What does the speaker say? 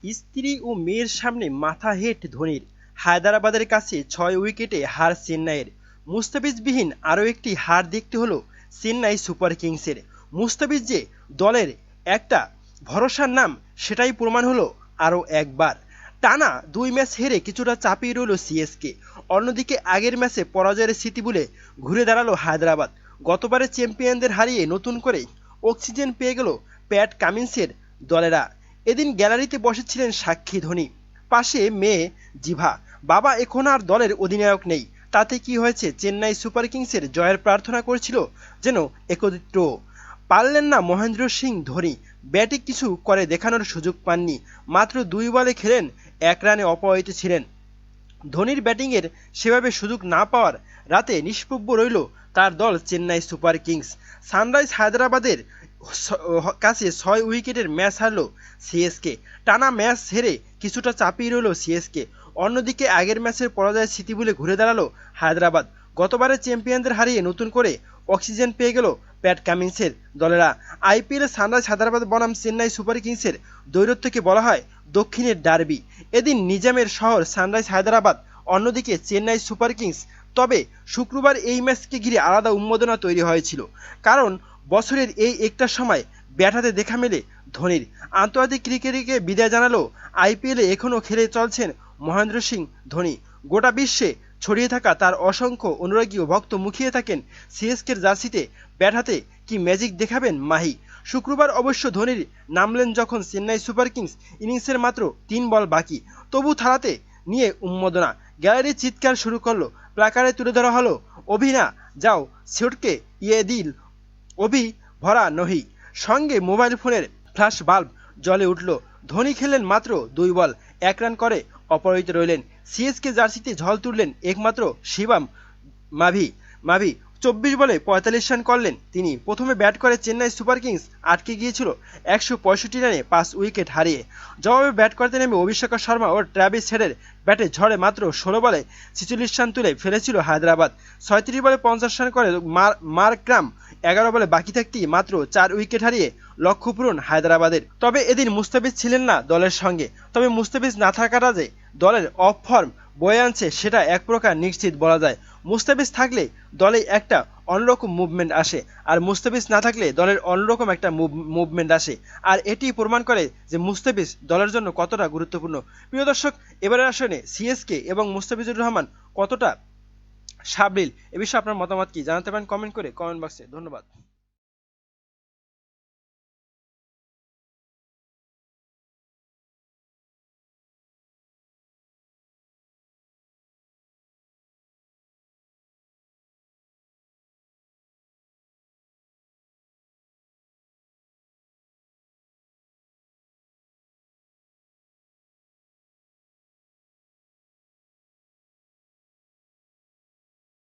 স্ত্রী ও মেয়ের সামনে মাথা হেঁট ধোনির। হায়দরাবাদের কাছে ৬ উইকেটে হার চেন্নাইয়ের। মুস্তাফিজবিহীন আরও একটি হার দেখতে হলো চেন্নাই সুপার কিংসের। মুস্তাফিজ যে দলের একটা ভরসার নাম সেটাই প্রমাণ হলো আরও একবার। টানা ২ ম্যাচ হেরে কিছুটা চাপিয়ে রইল সিএসকে। অন্যদিকে আগের ম্যাচে পরাজয়ের স্মৃতি ভুলে ঘুরে দাঁড়ালো হায়দরাবাদ। গতবারের চ্যাম্পিয়নদের হারিয়ে নতুন করে অক্সিজেন পেয়ে গেল প্যাট কামিন্সের দলেরা। এদিন গ্যালারিতে বসেছিলেন সাক্ষী ধোনি, পাশে মেয়ে জিভা। বাবা এখন আর দলের অধিনায়ক নেই, তাতে কি হয়েছে? চেন্নাই সুপার কিংসের জয়ের প্রার্থনা করছিল যেন একত্রিত। পারলেন না মহেন্দ্র সিং ধোনি, ব্যাটে কিছু করে দেখানোর সুযোগ পাননি। মাত্র ২ বলে খেলেন, ১ রানে অপরাজিত ছিলেন। ধোনির ব্যাটিংয়ের সেভাবে সুযোগ না পাওয়ার রাতে নিষ্প্রভ রইল তার দল চেন্নাই সুপার কিংস। সানরাইজ হায়দরাবাদের কাছে ৬ উইকেটের ম্যাচ হারল সিএসকে। টানা ম্যাচ হেরে কিছুটা চাপিয়ে রইল সিএসকে। অন্যদিকে আগের ম্যাচের পরাজয়ের স্মৃতি ভুলে ঘুরে দাঁড়ালো হায়দরাবাদ। গতবারের চ্যাম্পিয়নদের হারিয়ে নতুন করে অক্সিজেন পেয়ে গেল প্যাট কামিন্সের দলেরা। আইপিএলে সানরাইজ হায়দরাবাদ বনাম চেন্নাই সুপার কিংসের দৈরথ্যকে বলা হয় দক্ষিণের ডার্বি। এদিন নিজামের শহর সানরাইজ হায়দরাবাদ, অন্যদিকে চেন্নাই সুপার কিংস। তবে শুক্রবার এই ম্যাচকে ঘিরে আলাদা উন্মাদনা তৈরি হয়েছিল, কারণ বছরের এই একটা সময় ব্যাট হাতে দেখা মেলে ধোনির। আন্তর্জাতিক ক্রিকেটকে বিদায় জানালেও আইপিএলে এখনও খেলে চলছেন মহেন্দ্র সিং ধোনি। গোটা বিশ্বে ছড়িয়ে থাকা তার অসংখ্য অনুরাগী ও ভক্ত মুখিয়ে থাকেন সিএসকের জার্সিতে। ব্যাট হাতে কি ম্যাজিক দেখাবেন মাহি? শুক্রবার অবশ্য ধোনির নামলেন যখন চেন্নাই সুপার কিংস ইনিংসের মাত্র ৩ বল বাকি, তবু থালাতে নিয়ে উন্মাদনা। গ্যালারি চিৎকার শুরু করলো, প্ল্যাকার্ডে তুলে ধরা হলো অভি না যাও ছোটকে ইয়ে দিল অভি ভরা নহি। সঙ্গে মোবাইল ফোনের ফ্ল্যাশ বাল্ব জ্বলে উঠল। ধোনি খেললেন মাত্র ২ বল, ১ রান করে অপরাজিত রইলেন। সিএসকে জার্সিতে ঝল তুললেন একমাত্র শিবম মাভি ২৪ বলে ৪৫ রান করলেন তিনি। প্রথমে ব্যাট করে চেন্নাই সুপার কিংস আটকে গিয়েছিল ১৬৫ রানে ৫ উইকেট হারিয়ে। জবাবে ব্যাট করতে নেমে অভিষেক শর্মা ও ট্র্যাভিস হেডের ব্যাটে ঝড়ে মাত্র ১৬ বলে ৪৬ রান তুলে ফেলেছিল হায়দরাবাদ। ৩৬ বলে ৫০ রান করে মার্করাম ১১ বলে বাকি থাকতেই মাত্র ৪ উইকেট হারিয়ে লক্ষ্য পূরণ হায়দরাবাদের। তবে এদিন মুস্তাফিজ ছিলেন না দলের সঙ্গে। তবে মুস্তাফিজ না থাকাটা যে দলের অফ ফর্ম বয়ে আনছে সেটা এক প্রকার নিশ্চিত বলা যায়। মুস্তাফিজ থাকলে দলে একটা অন্যরকম মুভমেন্ট আসে, আর মুস্তাফিজ না থাকলে দলের অন্যরকম একটা মুভমেন্ট আসে। আর এটি প্রমাণ করে যে মুস্তাফিজ দলের জন্য কতটা গুরুত্বপূর্ণ। প্রিয় দর্শক, এবারের আসনে সিএসকে এবং মুস্তাফিজুর রহমান কতটা সাবলীল, এ বিষয়ে আপনার মতামত কি জানাতে পারেন কমেন্ট করে কমেন্ট বক্সে। ধন্যবাদ।